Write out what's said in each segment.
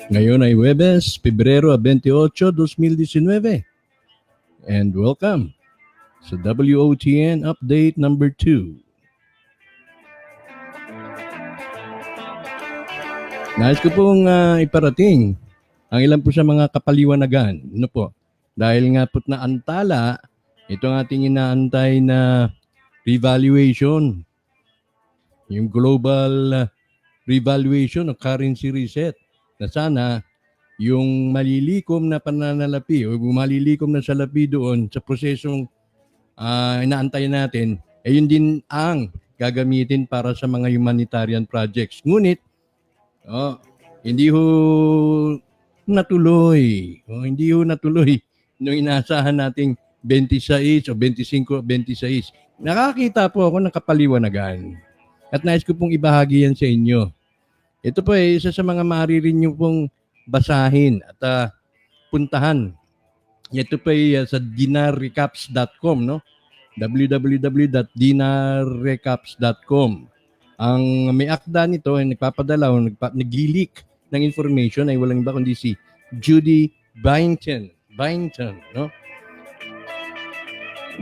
Ngayon ay Huwebes, Pebrero 28, 2019. And welcome sa WOTN Update number 2. Nais ko pong iparating ang ilan po sa mga kapaliwanagan. Ano po? Dahil nga po't naantala, ito ang ating inaantay na revaluation. Yung global revaluation o currency reset. Na sana yung malilikom na pananalapi o malilikom na salapi doon sa prosesong inaantay natin, ay yun din ang gagamitin para sa mga humanitarian projects. Ngunit, hindi ho natuloy. Hindi ho natuloy nung inaasahan nating 26 o 25 o 26. Nakakita po ako ng kapaliwanagan. At nais ko pong ibahagi yan sa inyo. Ito po ay isa sa mga maaari rin nyo pong basahin at puntahan. Ito po ay sa dinarrecaps.com, no? www.dinarrecaps.com. Ang may akda nito ay nagpapadala o nag-leak ng information ay walang iba kundi si Judy Byington, no?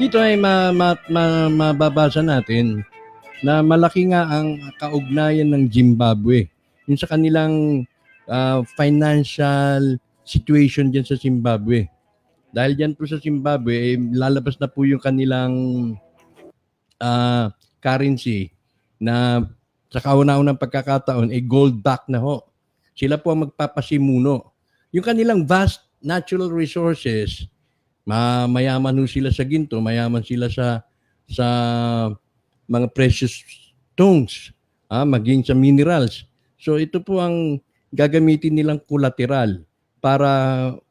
Dito ay mababasa natin na malaki nga ang kaugnayan ng Zimbabwe yung sa kanilang financial situation dyan sa Zimbabwe. Dahil dyan po sa Zimbabwe, lalabas na po yung kanilang currency na sa kauna-unang pagkakataon ay gold back na ho. Sila po ang magpapasimuno. Yung kanilang vast natural resources, mayaman ho sila sa ginto, mayaman sila sa mga precious stones, maging sa minerals. So ito po ang gagamitin nilang collateral para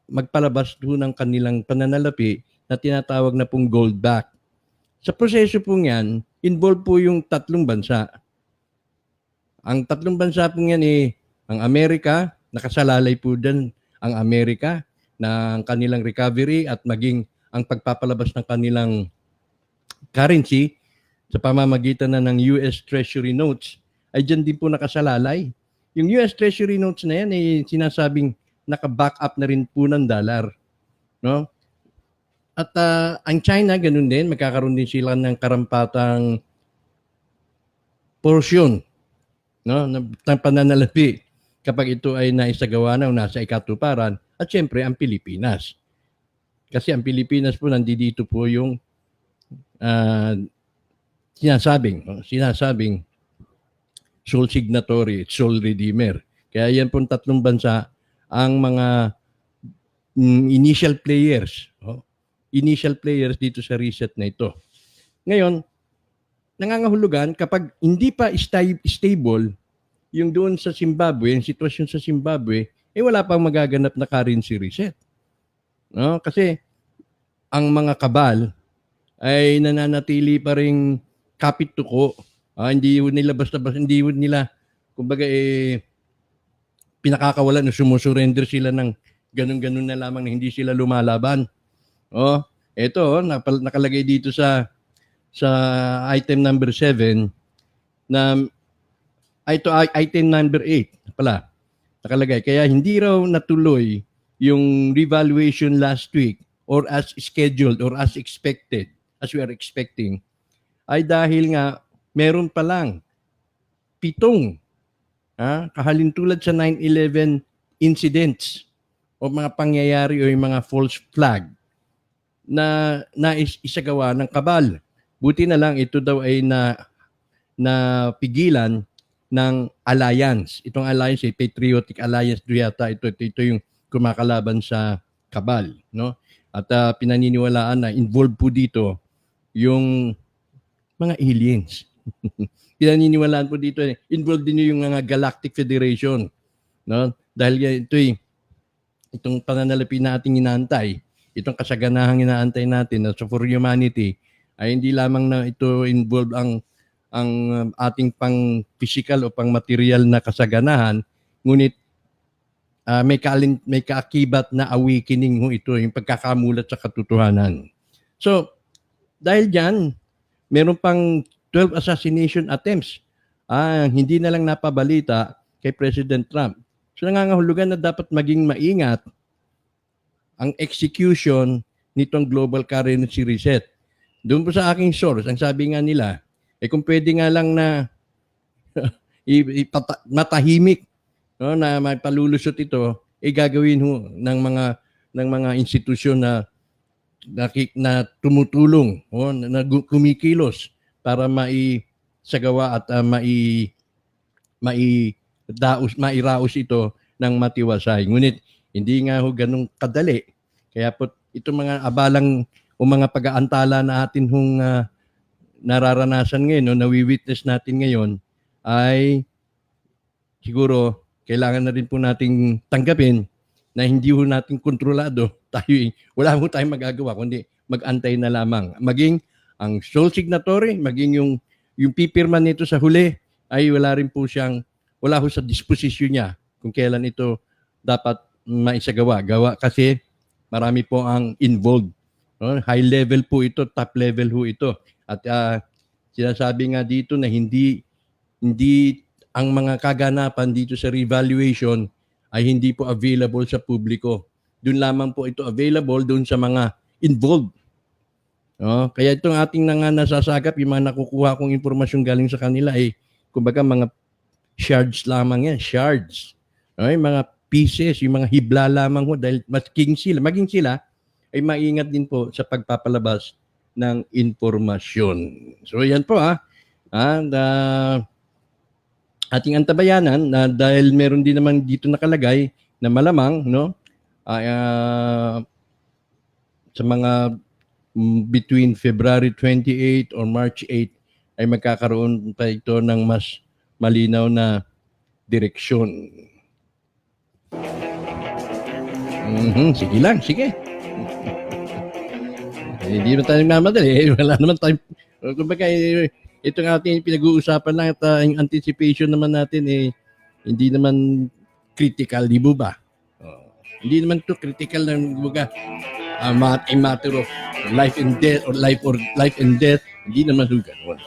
magpalabas doon ng kanilang pananalapi na tinatawag na pong gold back. Sa proseso pong yan, involved po yung tatlong bansa. Ang tatlong bansa pong yan ang Amerika, nakasalalay po dyan ang Amerika na ang kanilang recovery at maging ang pagpapalabas ng kanilang currency sa pamamagitan na ng US Treasury Notes ay dyan din po nakasalalay. Yung US Treasury Notes na yan ay sinasabing naka-back up na rin po ng dollar. No? At ang China, ganun din, magkakaroon din sila ng karampatang portion, no, ng pananalapi kapag ito ay naisagawa na o nasa ikatuparan. At syempre, ang Pilipinas. Kasi ang Pilipinas po, nandito po yung sinasabing sole signatory, sole redeemer. Kaya yan pong tatlong bansa ang mga initial players. Initial players dito sa reset na ito. Ngayon, nangangahulugan kapag hindi pa stable yung doon sa Zimbabwe, yung sitwasyon sa Zimbabwe, wala pang magaganap na currency reset. No? Kasi ang mga kabal ay nananatili pa ring kapit tuko. Hindi nila basta-basta, hindi nila, kumbaga pinakakawalan o sumusurrender sila ng ganun-ganun na lamang na hindi sila lumalaban. Ito, nakalagay dito sa item number 7 na ito item number 8 pala. Nakalagay. Kaya hindi raw natuloy yung revaluation last week or as scheduled or as expected, as we are expecting, ay dahil nga meron pa lang 7 kahalintulad sa 9/11 incidents o mga pangyayari o yung mga false flag na isagawa ng kabal. Buti na lang ito daw ay na pigilan ng alliance. Itong alliance ay Patriotic Alliance yata. Ito yung kumakalaban sa kabal, no? At pinaniniwalaan na involved po dito yung mga aliens. Pinaniniwalaan po dito, involved din yung mga Galactic Federation, no? Dahil itong pananalapi na ating inaantay, itong kasaganahang inaantay natin na for humanity, ay hindi lamang na ito involved ang ating pang physical o pang material na kasaganahan, ngunit may kaakibat na awakening ito, yung pagkakamulat sa katotohanan. So, dahil dyan, meron pang 12 assassination attempts hindi na lang napabalita kay President Trump. So nangangahulugan na dapat maging maingat ang execution nitong global currency reset. Doon po sa aking source, ang sabi nga nila, kung pwede nga lang na matahimik, no, na mapalulusot ito, gagawin ho ng mga institusyon na tumutulong, na kumikilos para maisagawa at mairaos ito ng matiwasay. Ngunit hindi nga ho ganun kadali. Kaya po itong mga abalang o mga pag-aantala na atin hong nararanasan ngayon, nawi-witness natin ngayon, ay siguro kailangan na rin po nating tanggapin na hindi ho natin kontrolado. Wala ho tayong magagawa kundi mag-antay na lamang. Maging ang sole signatory, maging yung pipirma nito sa huli, ay wala ho sa disposisyon niya kung kailan ito dapat maisagawa. Kasi marami po ang involved. No? High level po ito, top level ho ito. At sinasabi nga dito na hindi ang mga kaganapan dito sa revaluation ay hindi po available sa publiko. Doon lamang po ito available doon sa mga involved. No? Kaya itong ating nasasagap, yung mga nakukuha kong impormasyon galing sa kanila ay kumbaga mga shards lamang yan. Shards. No? Yung mga pieces, yung mga hibla lamang ho dahil maging sila ay maingat din po sa pagpapalabas ng impormasyon. So yan po ating antabayanan na dahil meron din naman dito nakalagay na malamang sa mga between February 28 or March 8 ay magkakaroon pa ito ng mas malinaw na direksyon. Sige lang, sige. Hindi naman tayo nagmamadali. Wala naman tayo. Kumbaga, itong ating pinag-uusapan lang at yung anticipation naman natin hindi naman critical, di ba? Hindi naman to critical na a matter of life and death or life and death. Hindi naman ho gano'n.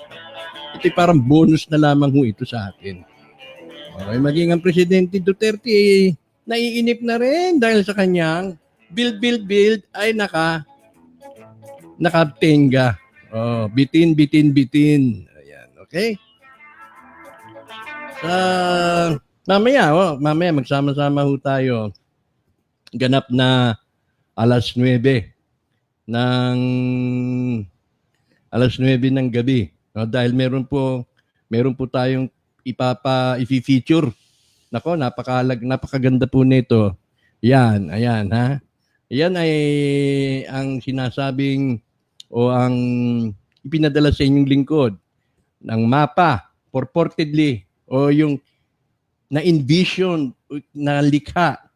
Ito parang bonus na lamang ho ito sa atin. Okay, maging ang Presidente Duterte naiinip na rin dahil sa kanyang build ay nakatenga. Bitin. Ayan, okay? Mamaya magsama-sama ho tayo. Ganap na alas 9 ng gabi. Dahil meron po tayong i-feature. Nako, napakaganda po nito. Yan, ayan ha. Yan ay ang sinasabing o ang ipinadala sa inyong lingkod ng mapa purportedly o yung na-envision, na likha.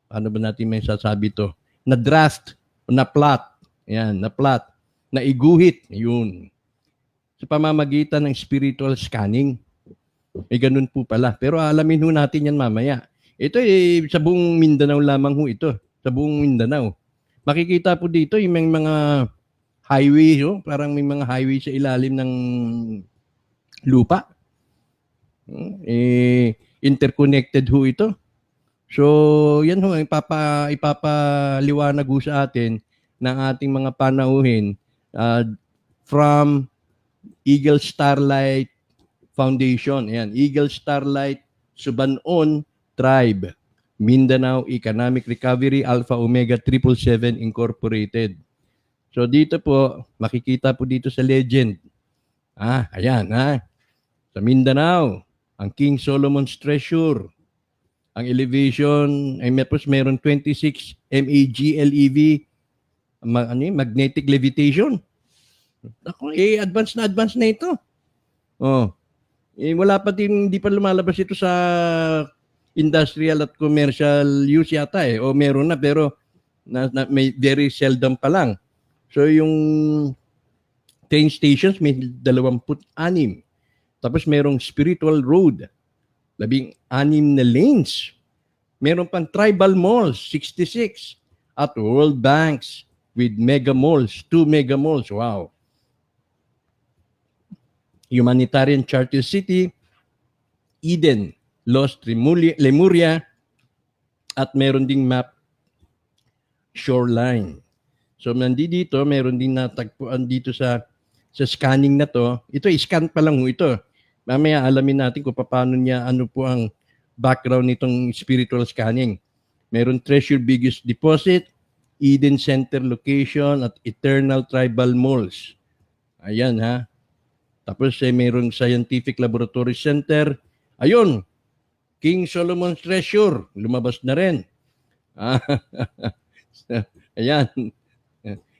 Ano ba natin may sasabi to? Na draft o na plot. Yan, na plot. Na iguhit. Yun. Sa pamamagitan ng spiritual scanning. Ganun po pala. Pero alamin ho natin yan mamaya. Ito sa buong Mindanao lamang ho ito. Sa buong Mindanao. Makikita po dito yung mga highway, parang may mga highway sa ilalim ng lupa. Interconnected ho ito. So, yan ho, ipapaliwanag ho sa atin ng ating mga panauhin from Eagle Starlight Foundation. Ayan, Eagle Starlight Subanon Tribe, Mindanao Economic Recovery Alpha Omega 777 Incorporated. So dito po, makikita po dito sa legend. Ayan Sa Mindanao, ang King Solomon's Treasure. Ang elevation ay meron 26 MAGLEV magnetic levitation. Ako, advance na ito. Wala pa din, hindi pa lumalabas ito sa industrial at commercial use yata o meron na pero may very seldom pa lang. So yung train stations may 26. Tapos merong spiritual road, 16 na lanes. Meron pang tribal malls, 66. At world banks with mega malls, 2 mega malls. Wow. Humanitarian charter city, Eden, Lost Lemuria, at meron ding map shoreline. So nandito, meron din natagpuan dito sa scanning na to. Ito, scan pa lang ho ito. Mamaya alamin natin kung paano niya, ano po ang background nitong spiritual scanning. Meron Treasure Biggest Deposit, Eden Center Location, at Eternal Tribal Malls. Ayan ha. Tapos merong Scientific Laboratory Center. Ayun, King Solomon's Treasure. Lumabas na rin. Ayan.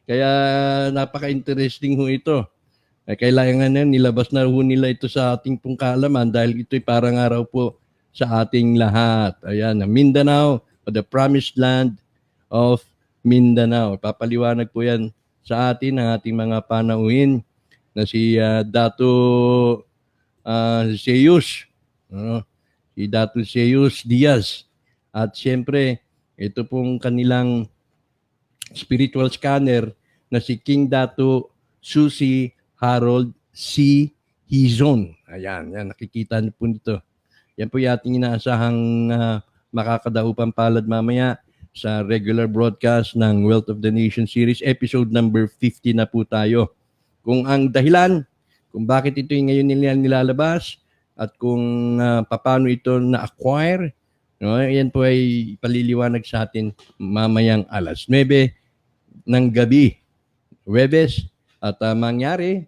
Kaya napaka-interesting ho ito. Kailangan na nilabas na ho nila ito sa ating pong kaalaman dahil ito'y parang araw po sa ating lahat. Ayan, Mindanao, the promised land of Mindanao. Papaliwanag po yan sa atin ng ating mga panauhin na si Dato Zeus. Si Dato Zeus Diaz. At siyempre, ito pong kanilang spiritual scanner na si King Dato Susi Harold C. Hizon. Ayan, yan, nakikita niyo po nito. Yan po yung ating inaasahang makakadaupang palad mamaya sa regular broadcast ng Wealth of the Nation series. Episode number 50 na po tayo. Kung ang dahilan, kung bakit ito yung ngayon nila nilalabas, at kung paano ito na-acquire, no, yan po ay paliliwanag sa atin mamayang alas 9 ng gabi, Huwebes. At mangyari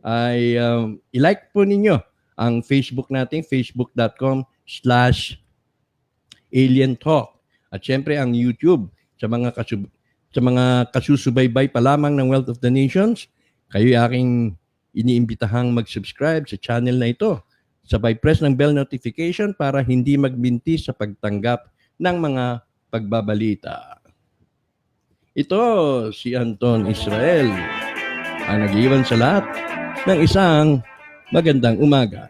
ay i-like po ninyo ang Facebook natin, facebook.com/Alien Talk. At syempre ang YouTube sa mga kasusubaybay pa lamang ng Wealth of the Nations, kayo aking iniimbitahang mag-subscribe sa channel na ito. Sabay press ng bell notification para hindi magbinti sa pagtanggap ng mga pagbabalita. Ito si Anton Israel, ang nag-iwan sa lahat ng isang magandang umaga.